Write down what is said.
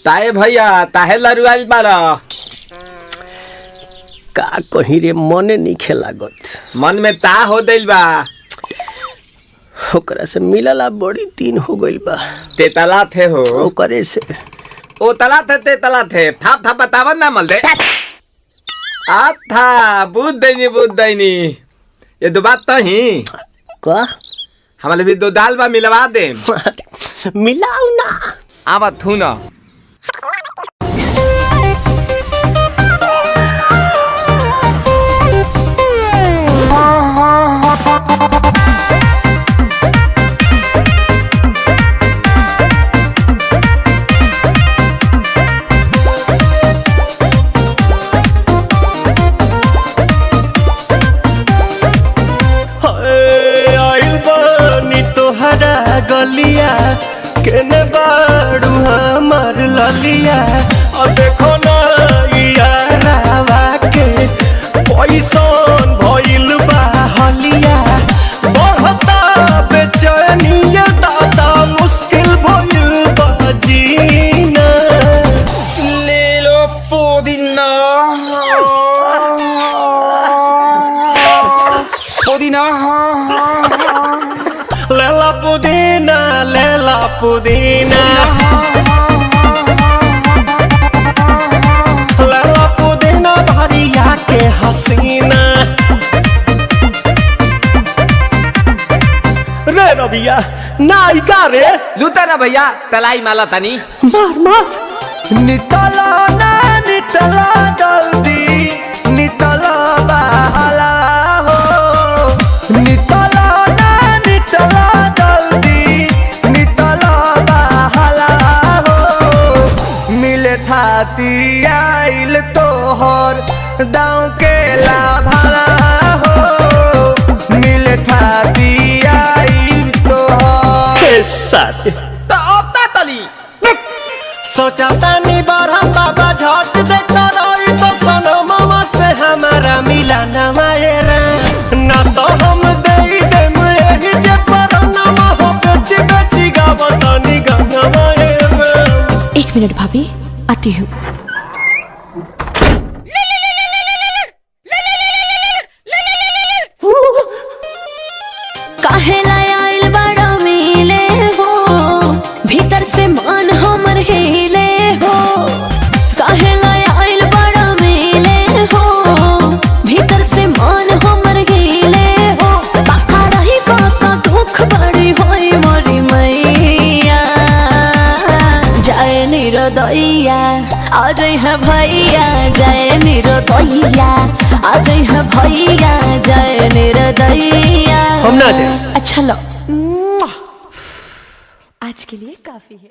ताए भैया ताहे लरुआल बारा का कहीं रे मने नहीं खेलागत। मन में ता हो दिल बा ओकरा से मिलला बड़ी दिन हो गइल बा। ते तला थे हो ओकरे से ओ तला थे ते तला थे थाप थाप बतावन ना मल दे आ था बुद्ध दैनी ये दो बात तो ही का हमारे भी दो दाल बा मिलवा दे मिलाऊ ना आवा थू ना गलिया केने बाड़ू हमार ललिया और देखो ना यारावा के पैसन भइल बा हलिया बढ़ता बेचैनिया दादा मुश्किल भइल बा जीना ले लो पुदीना पुदीना लेला पुदीना लेला पुदीना लेला पुदीना भरिया के हसीना रे रबिया नायिका रे लूटा ना भैया तलाई माला तनी मार मार नितला ना नितला जल्दी नितला बहाला हो नितला थाती आइल तोहर दाँव के लाभाला हो मिले थाती आइल तोहर साथ तो अब ता तली सोचा तानी बारह बाबा झट देखता रही तो सनो मामा से हमारा मिला ना मायरा ना तो हम दे देम यही जे पर ना हो बेची बेची गावतानी गंगा मायरा। 1 मिनट भाभी आती हूँ। काहेला आइल बड़ा मिले हो भीतर से मान हमर हिले हो काहेला आइल बड़ा मिले हो भीतर से मान हमर हिले हो बाका रही बाका दुख बड़ी होई मोरी मैया जाए निरोदैया आज है भैया जय निरोदैया आज है भैया जय निरोदैया हम ना जाए। अच्छा लो आज के लिए काफी है।